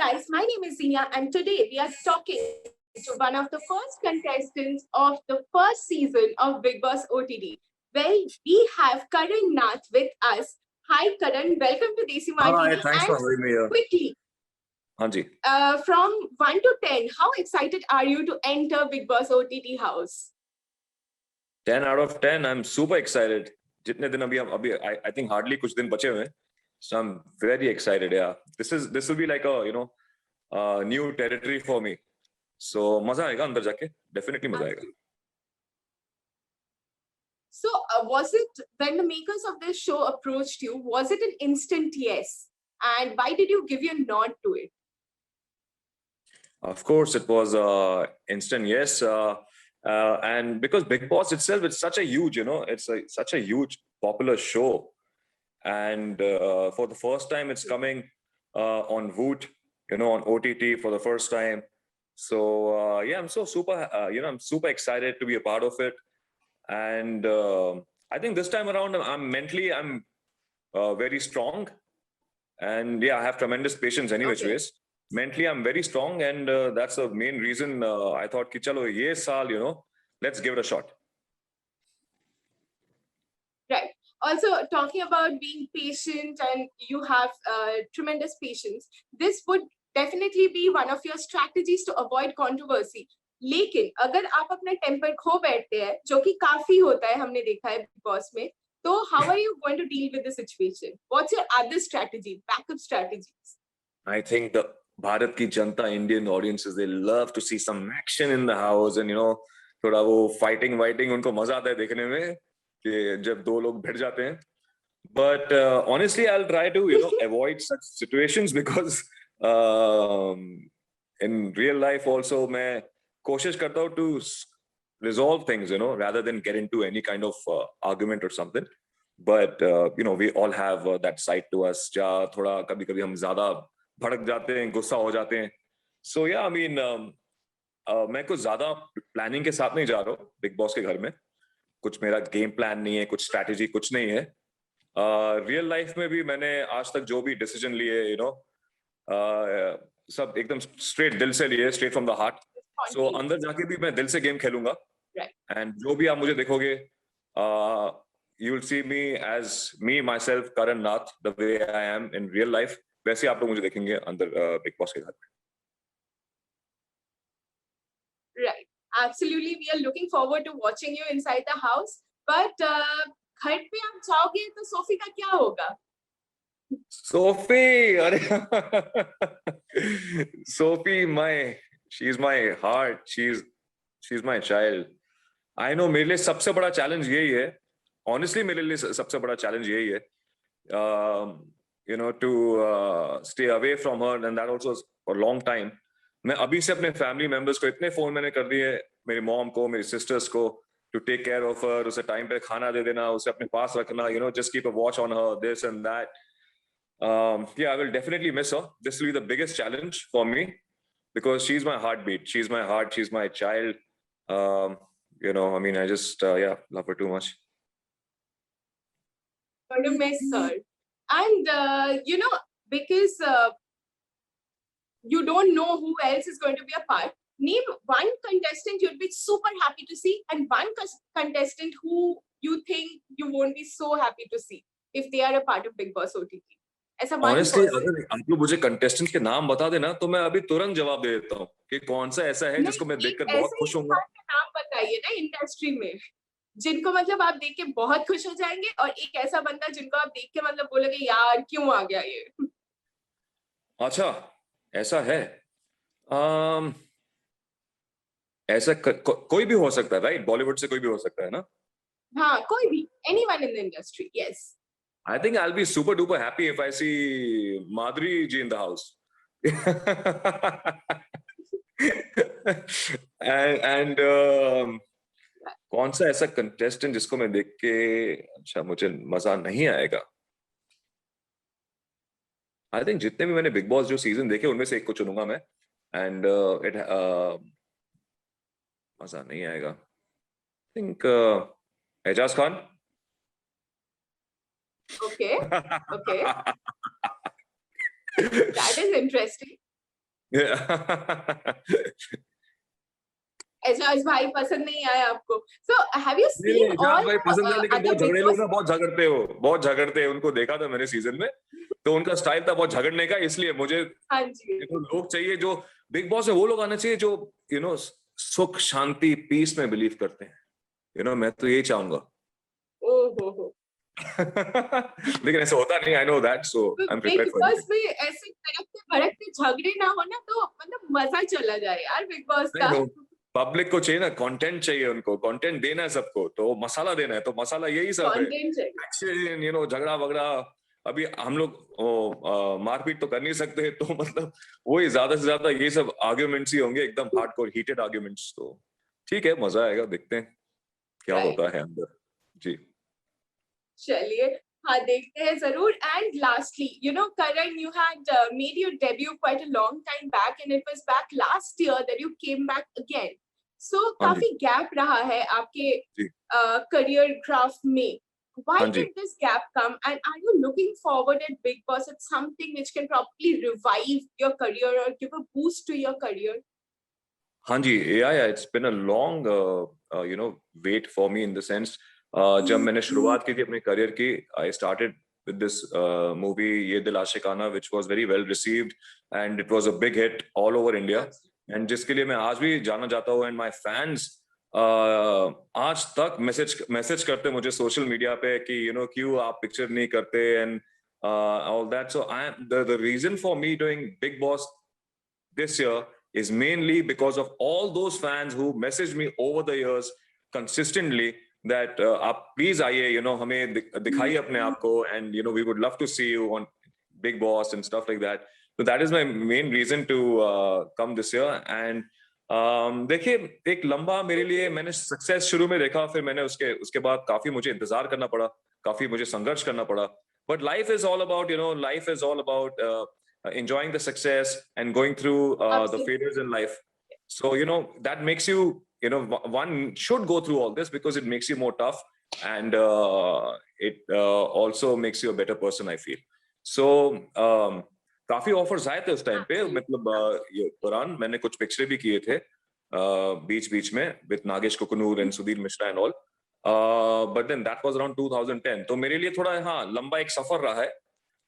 guys, my name is Zina and today we are talking to one of the first contestants of the first season of Bigg Boss OTT. Well, we have Karan Nath with us. Hi Karan, welcome to Desi Maan Hi, TV. thanks for having me here. Quickly, Hanji. from 1 to 10, how excited are you to enter Bigg Boss OTT house? 10 out of 10. I'm super excited. जितने दिन अभी I think hardly कुछ दिन बचे हुए हैं. So I'm very excited. Yeah, this will be like a new territory for me. So मजा आएगा अंदर जाके. Definitely मजा आएगा. So was it, when the makers of this show approached you, was it an instant yes? And why did you give your nod to it? Of course, it was instant yes. And because Bigg Boss itself, it's such a huge, it's such a huge popular show. And for the first time, it's coming on Voot, on OTT for the first time. So yeah, I'm so super, I'm super excited to be a part of it. And I think this time around, I'm very strong. And yeah, I have tremendous patience anyways. Okay. Mentally, I'm very strong. And that's the main reason I thought, ki chalo, ye saal, let's give it a shot. Right. Also, talking about being patient, and you have tremendous patience, this would definitely be one of your strategies to avoid controversy. लेकिन अगर आप अपना temper खो बैठते हैं, जो कि काफी होता है, हमने देखा है बिग बॉस में, तो how are you going to deal with the situation? What's your other strategy, backup strategies? I think the Bharat ki Janta, Indian audiences, they love to see some action in the house, and थोड़ा वो fighting, उनको मजा आता है देखने में कि जब दो लोग भिड़ जाते हैं. But honestly, I'll try to avoid such situations because in real life also मैं कोशिश करता हूँ to resolve things, rather than get into any kind of argument or something. But we all have that side to us. जहाँ थोड़ा कभी-कभी हम ज़्यादा भड़क जाते हैं, गुस्सा हो जाते हैं. So yeah, I mean, मैं कुछ ज़्यादा प्लानिंग के साथ नहीं जा रहा हूँ बिग बॉस के घर में. कुछ मेरा गेम प्लान नहीं है, कुछ स्ट्रैटेजी कुछ नहीं है. रियल लाइफ में भी मैंने आज तक जो भी डिसीजन लिए, सब एकदम स्ट्रेट दिल से लिए, स्ट्रेट फ्रॉम द हार्ट. सो अंदर जाके भी मैं दिल से गेम खेलूंगा. एंड जो भी आप मुझे देखोगे, you will see me as me myself, Karan Nath, the way I am in real life. वैसे आप लोग मुझे देखेंगे अंदर बिग बॉस के घर में. Right. Absolutely, we are looking forward to watching you inside the house. But घर पे आप जाओगे तो सोफी का क्या होगा? Sophie, अरे Sophie, she's my heart. She's my child. I know मेरे लिए सबसे बड़ा चैलेंज यही है. Honestly, मेरे लिए सबसे बड़ा चैलेंज यही है. To stay away from her, and that also for a long time. मैं अभी से अपने फैमिली मेंबर्स को इतने फोन मैंने कर दिए, मेरी मॉम को, मेरी सिस्टर्स को, to take care of her, उसे टाइम पे खाना दे देना, उसे अपने पास रखना, just keep a watch on her, this and that. Yeah, I will definitely miss her. This will be the biggest challenge for me because she's my heartbeat. She's my heart. She's my child. I mean, I just, love her too much. Going to miss her. And, because you don't know who else is going to be a part, name one contestant you'd be super happy to see and one contestant who you think you won't be so happy to see if they are a part of Bigg Boss OTT. Honestly, अगर आप लोग मुझे contestants के नाम बता देना तो मैं अभी तुरंत जवाब दे देता हूँ कि कौन सा ऐसा है जिसको मैं देखकर बहुत खुश होऊंगा. नाम बताइए ना इंडस्ट्री में जिनको मतलब आप देख के बहुत खुश हो जाएंगे, और एक ऐसा बंदा जिनको आप देख के मतलब बोलोगे यार क्यों आ गया ये. अच्छा, ऐसा है. ऐसा कोई भी हो सकता है, राइट? बॉलीवुड से कोई भी हो सकता है ना? हाँ, कोई भी, anyone in the industry, yes. I think I'll be super duper happy if I see Madhuri ji in the house. and कौन सा ऐसा कंटेस्टेंट जिसको मैं देख के अच्छा मुझे मजा नहीं आएगा? I think जितने भी मैंने बिग बॉस जो सीजन देखे उनमें से एक को चुनूंगा मैं. And मजा नहीं आएगा. I think Ejaz Khan. Okay. That is interesting. Ejaz भाई पसंद नहीं आया आपको? So have you नहीं seen एजाज all भाई पसंद है, लेकिन other बहुत Big झगड़ेलू Boss? ना, बहुत झगड़ते हो, बहुत झगड़ते हैं। उनको देखा था मैंने सीजन में, तो उनका स्टाइल था बहुत झगड़ने का, इसलिए मुझे हाँ जी। लोग चाहिए जो बिग बॉस में, वो लोग आने चाहिए जो सुख शांति पीस में बिलीव करते हैं। मैं तो यही चाहूंगा। ओह हो। लेकिन ऐसा होता नहीं, I know that, so I am big prepared for boss it. में ऐसे तड़कते भड़कते झगड़े ना हो ना, तो मतलब मजा चला जाए यार बिग बॉस आई का। नो, पब्लिक को चाहिए ना, कंटेंट चाहिए, उनको कंटेंट देना है सबको, तो मसाला देना है, तो मसाला यही सब है। कंटेंट चाहिए। एक्शन, झगड़ा वगड़ा। अभी हम लोग मारपीट तो कर नहीं सकते, तो मतलब वही ज्यादा से ज्यादा ये सब आर्ग्यूमेंट्स ही होंगे, एकदम हार्डकोर हीटेड आर्ग्यूमेंट्स। तो ठीक है, मजा आएगा, देखते हैं क्या राइट। होता है अंदर। जी। चलिए, हाँ देखते हैं जरूर। And lastly, Karan, you had made your debut quite a long time back, and it was back last year that you came back again. So हाँ जी। काफी गैप रहा है आपके जी। करियर ग्राफ में. Why हाँ जी। did this gap come, and are you looking forward at Big Boss? It's something which can probably revive your career or give a boost to your career. हाँ जी, it's been a long wait for me, in the sense जब मैंने शुरुआत की थी अपने career की, I started with this movie Yeh Dil Aashiqana, which was very well received and it was a big hit all over India, and जिसके लिए मैं आज भी जाना जाता हूँ। एंड माय फैंस आज तक मैसेज करते मुझे सोशल मीडिया पे कि क्यों आप पिक्चर नहीं करते, and all that. So I am the reason for me doing Bigg Boss this year is mainly because of all those fans who messaged me over the years consistently that आप please आइए, हमें दिखाइए अपने आप को, and we would love to see you on Big Boss and stuff like that. So that is my main reason to come this year. And देखिए, एक लंबा मेरे लिए, मैंने सक्सेस शुरू में देखा, फिर मैंने उसके बाद काफी मुझे इंतजार करना पड़ा, काफी मुझे संघर्ष करना पड़ा। But life is all about, enjoying the success and going through the Absolutely. failures in life. So that makes you, one should go through all this because it makes you more tough, and it also makes you a better person, I feel. So काफी offers आए थे उस time पे, मतलब ये दौरान मैंने कुछ पिक्चरें भी किए थे बीच बीच में with Nagesh Kukunoor and Sudhir Mishra and all, but then that was around 2010। तो मेरे लिए थोड़ा, हाँ, लंबा एक सफर रहा है।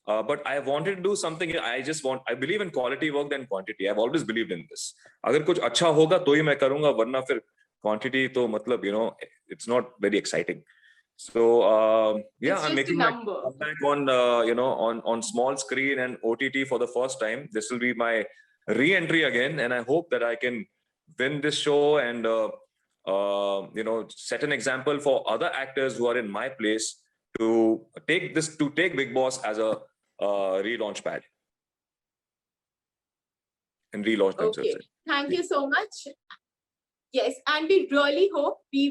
But I wanted to do something. I believe in quality work than quantity. I've always believed in this. अगर कुछ अच्छा होगा तो ही मैं करूंगा, वरना फिर quantity तो मतलब, it's not very exciting. So yeah, It's I'm just a making my number. comeback on on small screen and OTT for the first time. This will be my re-entry again, and I hope that I can win this show and set an example for other actors who are in my place to take Big Boss as a relaunch pad and relaunch themselves. Okay, thank you so much. Yes, and we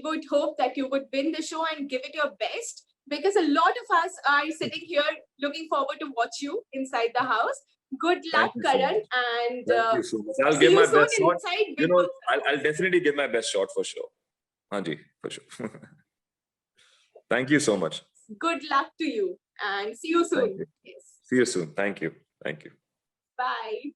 would hope that you would win the show and give it your best, because a lot of us are sitting here looking forward to watch you inside the house. Good luck, Thank you so Karan, much. and Thank you so much. I'll see give you my soon best shot. inside Big Boss. I'll definitely give my best shot for sure. Hanji, for sure. Thank you so much. Good luck to you, and see you soon. Thank you. Yes. See you soon. Thank you. Thank you. Bye.